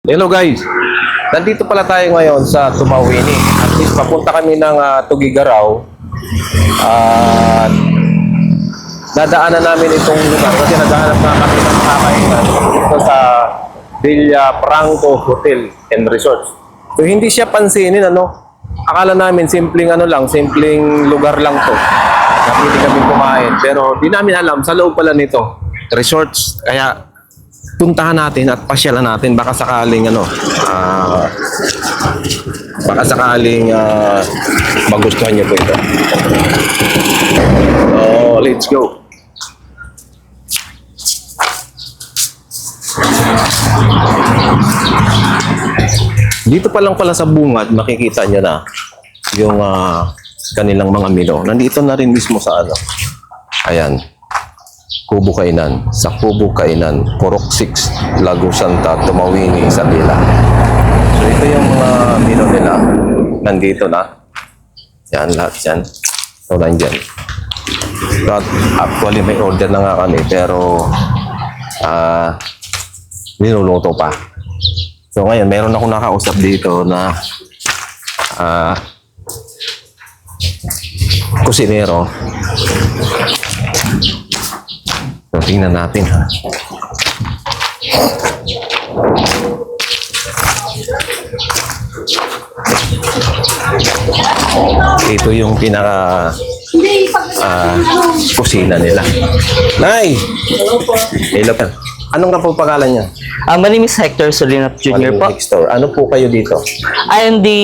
Hello guys! Nandito pala tayo ngayon sa Tumawini. At least papunta kami ng Tugigaraw. At dadaanan namin itong lugar kasi naghahanap na kami ng makakainan dito sa Villa Franco Hotel and Resort. So hindi siya pansinin, akala namin simpleng simpleng lugar lang to. Napili kami kumain. Pero di namin alam, sa loob pala nito, resorts. Kaya puntahan natin at pasyalan natin baka sakaling magustuhan niyo po ito. So, let's go. Dito pa lang pala sa bungad makikita niyo na yung kanilang mga menu. Nandito na rin mismo sa ayan. Kubo Kainan, sa Kubo Kainan, Purok 6, Lago Santa, Tumawini, Isabela. So ito yung mga menu nila. Nandito na. Yan, lahat yan. So nandyan. So, actually may order na nga kami, pero niluluto pa. So ngayon, meron akong nakausap dito na kusinero. So, tingnan natin ha. Ito yung pinaka kusina nila. Nay! Hello po. Anong nga po pangalan niya? My name is Hector Solinap Jr. po. Store. Ano po kayo dito? I am the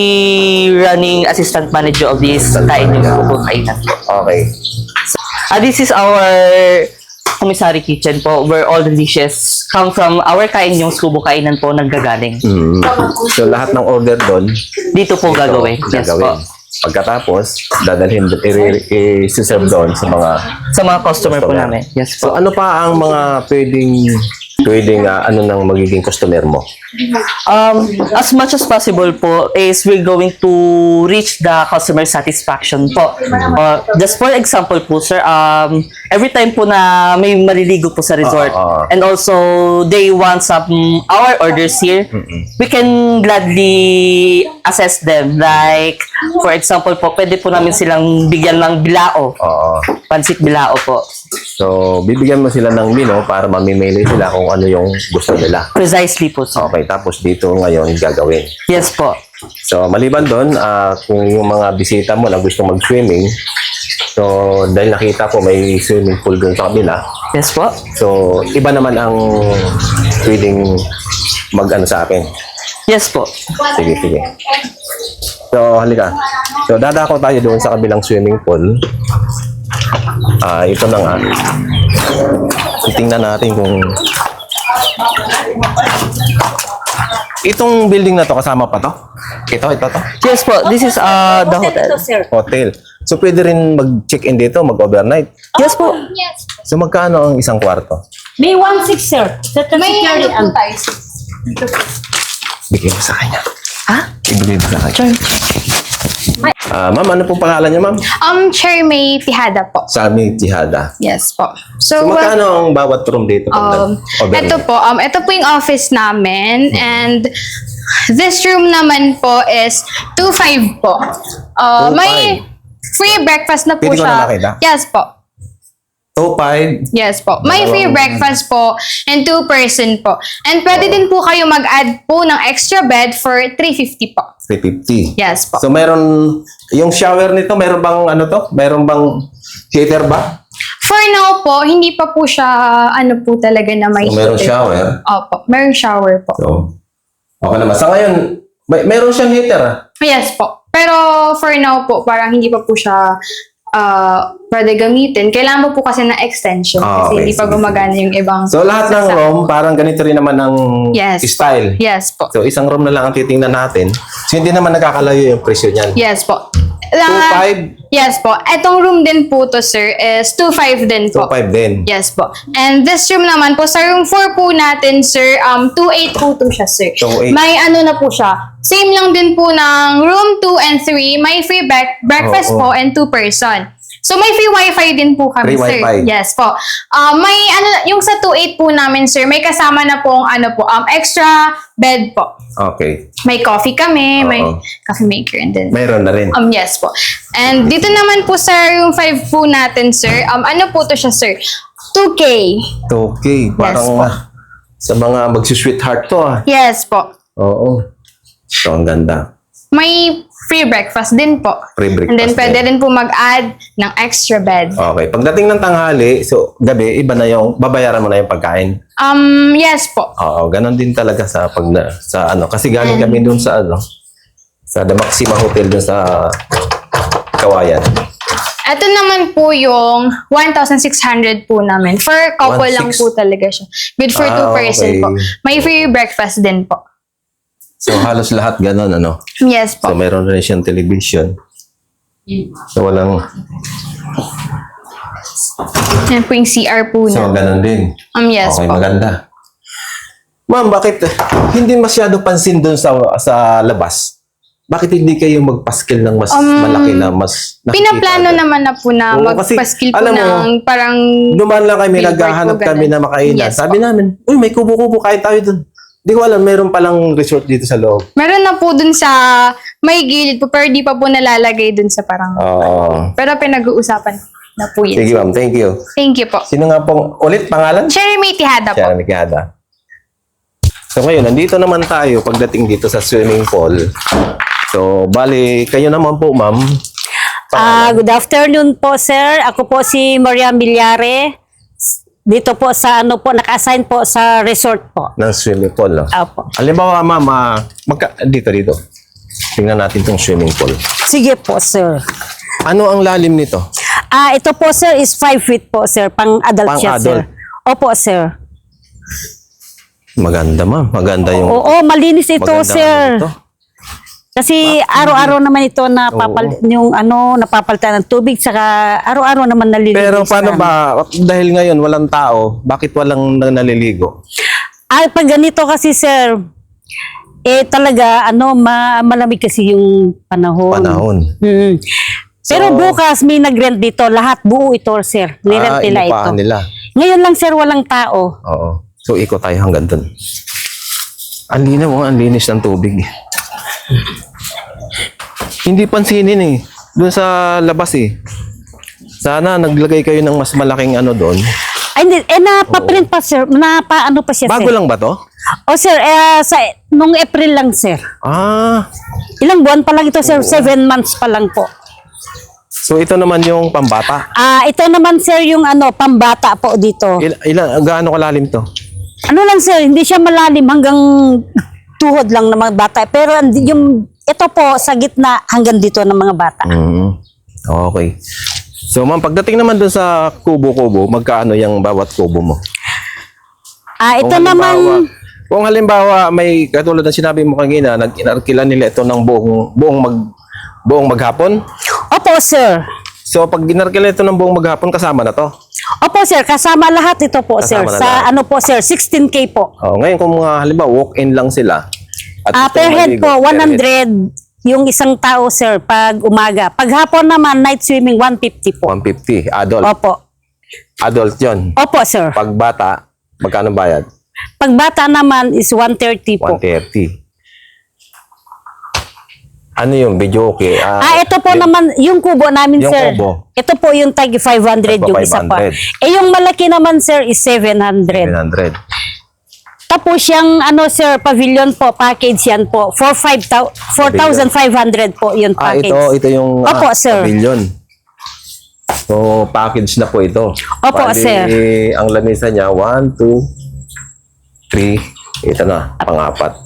running assistant manager of this Kain Kubo Kainan. Okay. This is our commissary kitchen po, where all the dishes come from our Kain Kubo Kainan po naggagaling. So lahat ng order doon Dito po gagawin. Yes po. Pagkatapos, dadalhin, i-serve doon sa mga customer po namin. Yes po. So ano pa ang mga pwedeng nang magiging customer mo? As much as possible po is we're going to reach the customer satisfaction po. Just for example po, sir, every time po na may maliligo po sa resort and also they want some our orders here, we can gladly assess them. Like, for example po, pwede po namin silang bigyan ng bilao. Pansit bilao po. So, bibigyan mo sila ng menu para mamimili sila kung ano yung gusto nila. Precisely po, sir. Okay, tapos dito ngayon gagawin. Yes po. So, maliban doon, kung yung mga bisita mo na gusto mag-swimming, so, dahil nakita ko may swimming pool doon sa kabila. Yes po. So, iba naman ang pwedeng sa akin. Yes po. Sige. So, halika. So, dadako tayo doon sa kabilang swimming pool. Ito na nga. Tingnan natin kung itong building na to kasama pa to? Ito to? Yes po. This is the hotel. Hotel. So, pwede rin mag-check-in dito, mag-overnight. Yes po. So, magkano ang isang kwarto? May 1.6, sir. May ano po tayo? Bigay mo sa kanya. Ha? Ibigay mo sa kanya. Sure. Ma'am, ano pong pangalan niya, ma'am? Chair May Tihada po. Sami Tihada. Yes po. So, magkano ang bawat room dito? Ito po yung office namin, and this room naman po is 2.5 po. May free breakfast na po Pwede ko na siya. makita? Yes po. 2.5. Yes po. May free breakfast po and 2-person po. And pwede din po kayo mag-add po ng extra bed for 350 po. 350. Yes po. So, yung shower nito, meron bang Meron bang heater ba? For now po, hindi pa po siya talaga na may So, meron heater. shower? Opo, meron shower po. So, okay naman. Sa ngayon, meron siyang heater. Yes po. Pero for now po, parang hindi pa po siya pwede gamitin. Kailangan mo po kasi na extension kasi Okay, hindi pa sige. gumagana yung ibang... So, lahat ng room, parang ganito rin naman ang Yes. style. Yes po. So, isang room na lang ang titingnan natin. So, hindi naman nakakalayo yung presyo niyan. Yes po. 2.5? Yes po. Etong room din po to, sir, is 2.5 din po. 2.5 din. Yes po. And this room naman po, sa room 4 po natin, sir, 2.8 po to siya, sir. 2.8. May na po siya. Same lang din po ng room 2 and 3. May free breakfast Oo. po and 2-person. So may free wifi din po kami, Free sir. wifi. Yes po. May ano, yung sa 2.8 po namin, sir, may kasama na pong extra bed po. Okay. May coffee kami, may Oo. coffee maker, and then Mayroon na rin. yes po. And dito naman po, sir, yung 5 po natin, sir. Ano po to siya, sir? 2K. Okay. Parang po. sa mga magsi-sweetheart to ah. Yes po. Oo. So, ang ganda. May free breakfast din po. Free breakfast And then pwede din. rin po mag-add ng extra bed. Okay. Pagdating ng tanghali, so gabi, iba na yung, babayaran mo na yung pagkain. Yes po. Oo, ganun din talaga sa sa ano. Kasi galing kami dun sa ano, sa The Maxima Hotel dun sa Kawayan. Ito naman po yung 1,600 po namin. For couple lang 1,600. po talaga siya. Good for 2 person okay. po. May free breakfast din po. So, halos lahat ganun, ano. Yes po. So, meron rin siyang television. So, walang... Yan po yung CR po So, na. ganun din. Yes Okay, po. maganda. Ma'am, bakit hindi masyado pansin doon sa labas? Bakit hindi kayo magpaskil ng mas malaki na mas nakikita Pinaplano agad? naman na po na Oo, kasi, magpaskil po alam mo, ng parang Dumaan lang kami, billboard naghahanap po, kami ganun. na makainan. Yes Sabi po. namin, uy, may kubo-kubo, kain tayo doon. Hindi ko alam, meron palang resort dito sa loob. Meron na po dun sa may gilid po, pero di pa po nalalagay dun sa parang... Oo. Pero pinag-uusapan na po yun. Sige ma'am, thank you. Thank you po. Sino nga pong, ulit pangalan? Cherry May Tihada po. Siya, Mikihada. So ngayon, nandito naman tayo pagdating dito sa swimming pool. So, bali, kayo naman po ma'am. Good afternoon po, sir. Ako po si Maria Milyare. Dito po sa naka-assign po sa resort po. Ng swimming pool. No? Opo. Halimbawa ma'am, dito. Tingnan natin tong swimming pool. Sige po, sir. Ano ang lalim nito? Ito po, sir, is 5 feet po, sir. Pang-adult siya, sir. Pang-adult? Opo, sir. Maganda ma'am, maganda yung... Oo, malinis ito, maganda sir. ano ito. Kasi araw-araw naman ito napapalitan ng tubig, saka araw-araw naman nalilinis. Pero paano namin. ba, dahil ngayon walang tao, bakit walang naliligo? Pag ganito kasi, sir, talaga, malamig kasi yung panahon. Panahon. Mm. Pero bukas may nag-rent dito. Lahat buo ito, sir. Nirent nila ito. inupahan nila. Ngayon lang, sir, walang tao. Oo. So, ikot tayo hanggang dun. Ang linaw, ang linis ng tubig. Hindi pansinin eh. Doon sa labas eh. Sana naglagay kayo ng mas malaking ano doon. Ay, hindi. Napaprint pa, sir. Napaano pa siya, Bago sir. lang ba to? O, sir, nung April lang, sir. Ah. Ilang buwan pa lang ito, sir. 7 months pa lang po. So, ito naman yung pambata. Ito naman, sir, yung pambata po dito. Gaano kalalim to? Ano lang, sir, hindi siya malalim hanggang tuhod lang ng mga bata. Pero ito po, sa gitna hanggang dito ng mga bata. Okay. So, ma'am, pagdating naman dun sa kubo-kubo, magkaano yung bawat kubo mo? Ito naman, Kung halimbawa, may katulad ng sinabi mo kanina, nag-inarkila nila ito ng buong maghapon. opo, sir. So, pag ginarkila ito ng buong maghapon, kasama na to. Opo, sir, kasama lahat ito po, Kasama sir. na lahat. Sa po, sir, 16K po. Oh, ngayon, kung halimbawa, walk-in lang sila. At Per head maligo, po, per head. 100 yung isang tao, sir, pag umaga. Pag hapon naman, night swimming, 150 po. 150, adult. Opo. Adult yun. Opo, sir. Pag bata, magkano bayad? Pag bata naman is 130 po. 130. Ano yung video okay? Ito po naman, yung kubo namin, Yung sir. kubo. Ito po yung tag 500 yung isa pa. 500. Yung malaki naman, sir, is 700. 700. Tapos yung sir, pavilion po, package yan po. For 4,500 po yung package. Ito yung Opo, sir. pavilion. So, package na po ito. Opo, sir. Ang lamisa niya, 1, 2, 3. Ito na, pang-apat.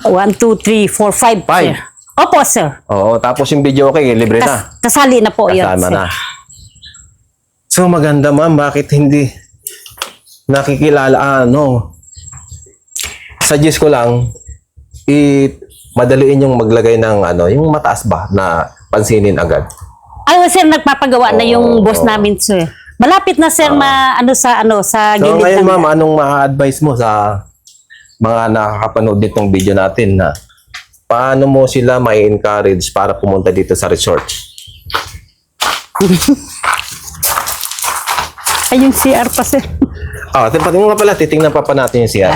1, 2, 3, 4, 5, sir. Opo, sir. Oo, tapos yung video okay, libre na. Kasali na po yun, Kasama sir. na. So, maganda ma'am, bakit hindi nakikilala, suggest ko lang, madaliin yung maglagay ng, yung mataas ba, na pansinin agad. Ay, sir, nagpapagawa na yung boss namin, sir. Malapit na, sir, sa So, gilid ngayon ng... ma'am, anong ma-advise mo sa mga nakakapanood nitong video natin na paano mo sila mai-encourage para pumunta dito sa resort? Ay, yung CR pa, sir. Patingin nga pala, titingnan pa natin yung CR.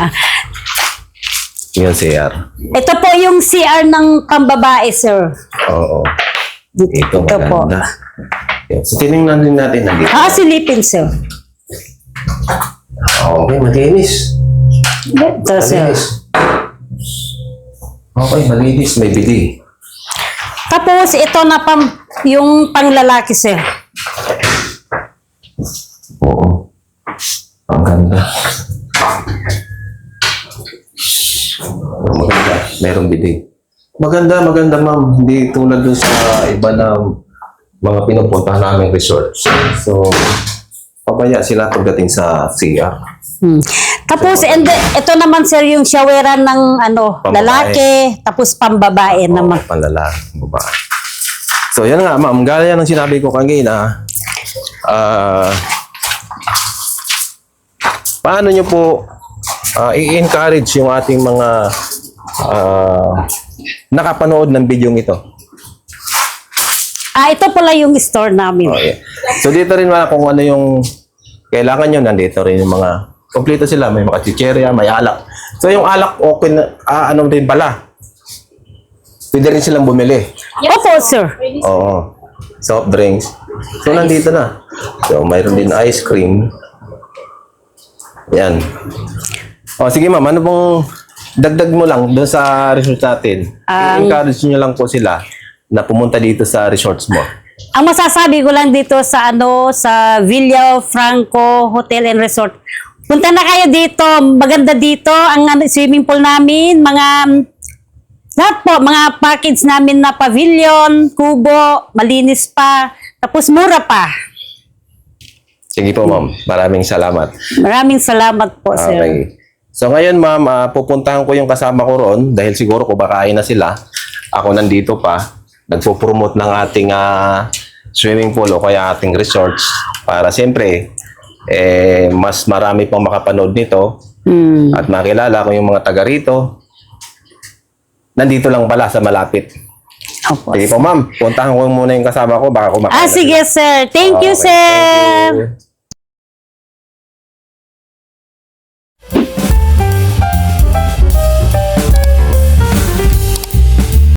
Yung CR. Ito po yung CR ng pambabae, sir. Oo. Ito po. maganda. Yan. So, tinignan din natin nandito. Silipin, sir. Okay, malinis. Ito, sir. Malinis. Okay, malinis. May bili. Tapos, ito na yung panglalaki, sir. Oo. Ang ganda. Maganda. Merong bili. Maganda, ma'am. Hindi tulad dun sa iba na mga pinupuntahan namin resorts. So, pabaya sila pagdating sa CR. Tapos, and then, ito naman, sir, yung showeran ng Pambabae. lalaki, tapos pambabae naman. Panlalaki, babae. So, yan nga, ma'am. Gaya ng sinabi ko kanina, paano nyo po i-encourage yung ating mga nakapanood ng video ito? Ito pala yung store namin. Okay. So, dito rin mga kung ano yung kailangan nyo, nandito rin yung mga kompleto sila. May mga chicherya, may alak. So, yung alak, okay na, ano rin pala. Pwede rin silang bumili. Opo, sir. Oo. Soft drinks. So, nandito na. So, mayroon din ice cream. Yan. Sige ma'am, ano pong dagdag mo lang doon sa resort natin? I-encourage nyo lang po sila na pumunta dito sa resorts mo. Ang masasabi ko lang dito sa sa Villa Franco Hotel and Resort. Punta na kayo dito. Maganda dito ang swimming pool namin, lahat po, mga package namin na pavilion, kubo, malinis pa, tapos mura pa. Sige po ma'am, maraming salamat. Maraming salamat po, sir. Okay. So ngayon ma'am, pupuntahan ko yung kasama ko ron dahil siguro kumakain na sila. Ako nandito pa, nagpo-promote ng ating swimming pool o kaya ating resorts para siyempre mas marami pang makapanood nito at makilala ko yung mga taga rito. Nandito lang pala sa malapit. Opo. Sige po ma'am, puntahan ko muna yung kasama ko baka kumakain na Sige, sila. sir. Thank you, Okay, sir. thank you.